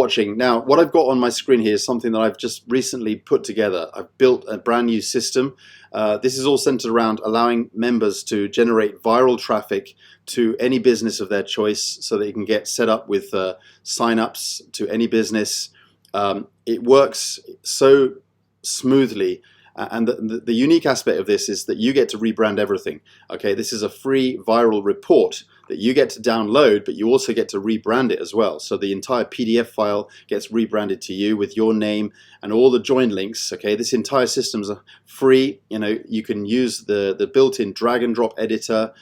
watching. Now, what I've got on my screen here is something that I've just recently put together. I've built a brand new system. This is all centered around allowing members to generate viral traffic to any business of their choice so that you can get set up with sign-ups to any business. It works so smoothly. And the unique aspect of this is that you get to rebrand everything. Okay, this is a free viral report that you get to download, but you also get to rebrand it as well. So the entire PDF file gets rebranded to you with your name and all the join links. Okay, this entire system is free. You know, you can use the built-in drag and drop editor,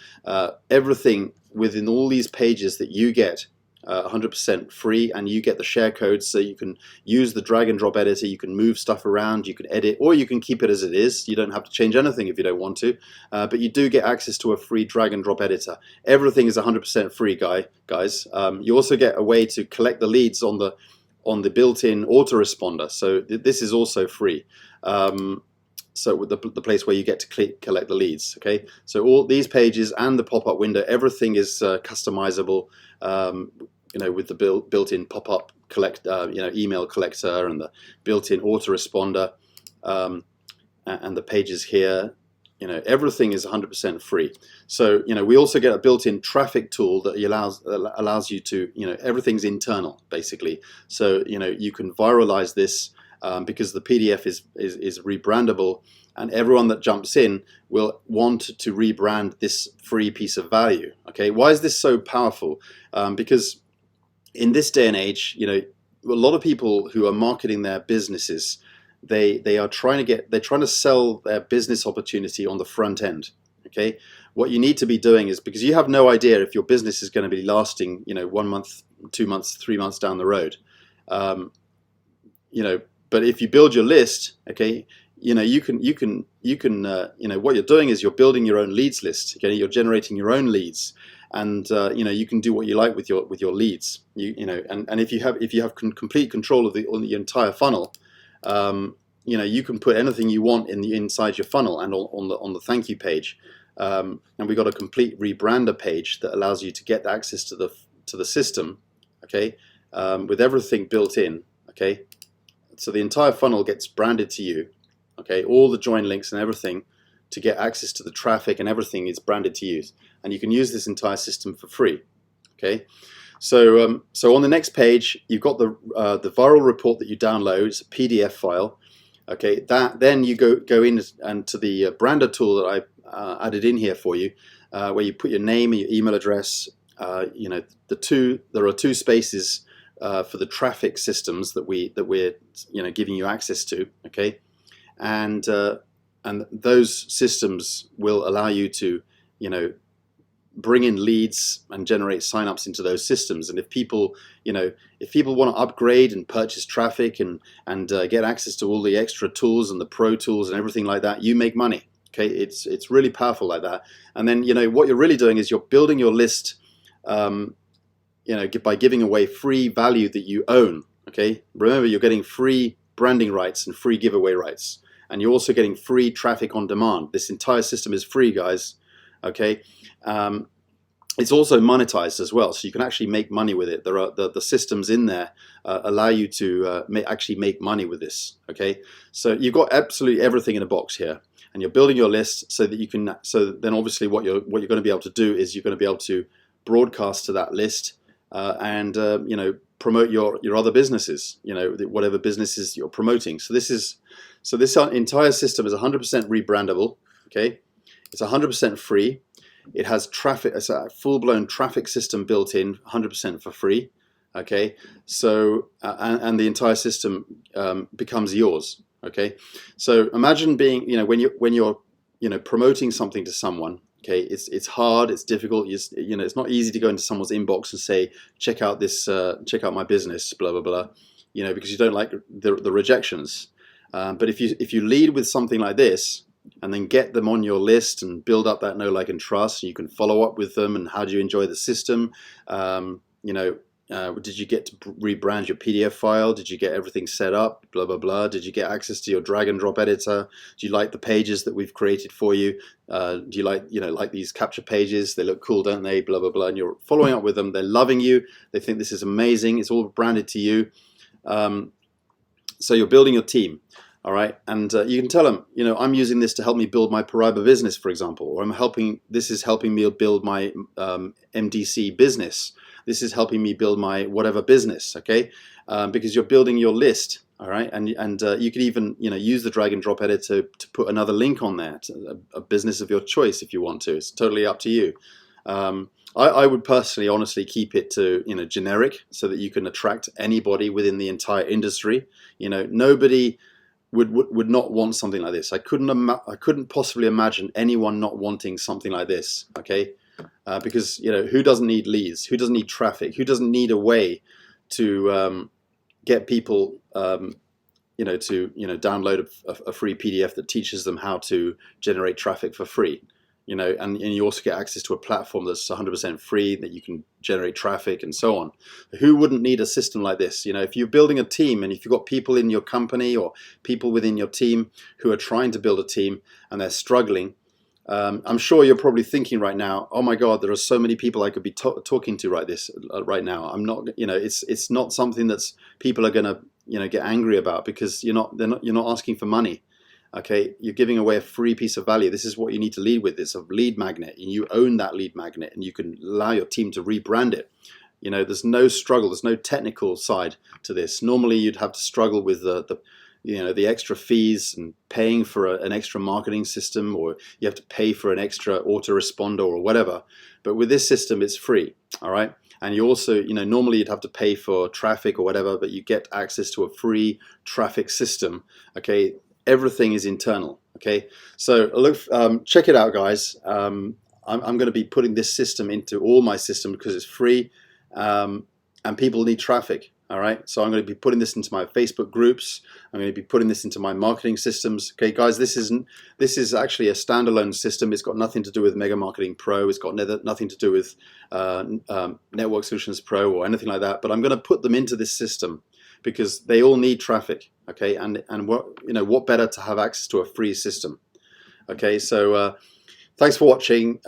everything within all these pages that you get 100% free, and you get the share codes so you can use the drag and drop editor. You can move stuff around, you can edit, or you can keep it as it is. You don't have to change anything if you don't want to, but you do get access to a free drag and drop editor. Everything is 100% free, guys. You also get a way to collect the leads on the built-in autoresponder, so this is also free. So with the place where you get to collect the leads. Okay, so all these pages and the pop-up window, everything is customizable. You know, with the built-in pop-up email collector and the built-in autoresponder, and the pages here. You know, everything is 100% free. So, you know, we also get a built-in traffic tool that allows you to, you know, everything's internal basically. So, you know, you can viralize this because the PDF is rebrandable, and everyone that jumps in will want to rebrand this free piece of value. Okay, why is this so powerful? Because in this day and age, you know, a lot of people who are marketing their businesses, they're trying to sell their business opportunity on the front end. Okay, what you need to be doing is, because you have no idea if your business is going to be lasting, you know, 1 month, 2 months, 3 months down the road. You know, but if you build your list, okay, you know, you can you know, what you're doing is you're building your own leads list. Okay, you're generating your own leads, and you know, you can do what you like with your leads. You know, and if you have complete control of the entire funnel, you know, you can put anything you want inside your funnel and on the thank you page. And we got a complete rebrander page that allows you to get access to the system. Okay, with everything built in. Okay, so the entire funnel gets branded to you. Okay, all the join links and everything to get access to the traffic and everything is branded to you, and you can use this entire system for free. Okay, so so on the next page you've got the viral report that you download. It's a PDF file. Okay, then you go in and to the brander tool that I added in here for you, where you put your name and your email address. You know, there are two spaces for the traffic systems that we're you know, giving you access to. Okay, and those systems will allow you to, you know, bring in leads and generate signups into those systems. And if people, you know, if people want to upgrade and purchase traffic and get access to all the extra tools and the pro tools and everything like that, you make money. Okay, it's really powerful like that. And then, you know, what you're really doing is you're building your list, you know, by giving away free value that you own. Okay, remember, you're getting free branding rights and free giveaway rights, and you're also getting free traffic on demand. This entire system is free, guys. Okay, it's also monetized as well, so you can actually make money with it. There are the systems in there allow you to actually make money with this. Okay, so you've got absolutely everything in a box here, and you're building your list so that you can. So then, obviously, what you're going to be able to do is you're going to be able to broadcast to that list and you know, promote your other businesses. You know, whatever businesses you're promoting. So this entire system is 100% rebrandable. Okay, it's 100% free. It has traffic. It's a full-blown traffic system built in, 100% for free. Okay, so and the entire system becomes yours. Okay, so imagine being, you know, when you're you know, promoting something to someone. Okay, it's hard, it's difficult. You know, it's not easy to go into someone's inbox and say, check out this, check out my business, blah blah blah. You know, because you don't like the rejections. But if you lead with something like this, and then get them on your list and build up that know, like, and trust, you can follow up with them. And how do you enjoy the system? You know, did you get to rebrand your PDF file? Did you get everything set up? Blah blah blah. Did you get access to your drag and drop editor? Do you like the pages that we've created for you? Do you like, you know, like these capture pages? They look cool, don't they? Blah blah blah. And you're following up with them. They're loving you. They think this is amazing. It's all branded to you. So you're building your team, all right, and you can tell them, I'm using this to help me build my Paraiba business, for example, or this is helping me build my MDC business. This is helping me build my whatever business, okay? Because you're building your list, all right, and you could even use the drag and drop editor to put another link on there, to a business of your choice if you want to. It's totally up to you. I would personally, honestly, keep it to generic so that you can attract anybody within the entire industry. Nobody would not want something like this. I couldn't possibly imagine anyone not wanting something like this. Okay, because who doesn't need leads? Who doesn't need traffic? Who doesn't need a way to get people to download a free PDF that teaches them how to generate traffic for free? And you also get access to a platform that's 100% free that you can generate traffic and so on. Who wouldn't need a system like this? If you're building a team and if you've got people in your company or people within your team who are trying to build a team and they're struggling, I'm sure you're probably thinking right now, oh my God, there are so many people I could be talking to right now. I'm not, it's not something that's people are going to, get angry about, because you're not asking for money. Okay, you're giving away a free piece of value. This is what you need to lead with. It's a lead magnet, and you own that lead magnet, and you can allow your team to rebrand it. There's no struggle. There's no technical side to this. Normally, you'd have to struggle with the extra fees and paying for an extra marketing system, or you have to pay for an extra autoresponder or whatever. But with this system, it's free. All right. And you also, normally you'd have to pay for traffic or whatever, but you get access to a free traffic system. Okay. Everything is internal. Okay, so look, check it out, guys. I'm going to be putting this system into all my systems because it's free, and people need traffic. All right, so I'm going to be putting this into my Facebook groups. I'm going to be putting this into my marketing systems. Okay, guys, this is actually a standalone system. It's got nothing to do with Mega Marketing Pro. It's got nothing to do with Network Solutions Pro or anything like that. But I'm going to put them into this system because they all need traffic. Okay, and what better to have access to a free system? Okay, so thanks for watching.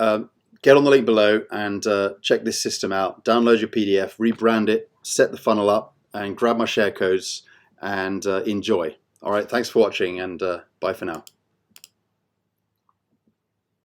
Get on the link below and check this system out. Download your PDF, rebrand it, set the funnel up, and grab my share codes and enjoy. All right, thanks for watching, and bye for now.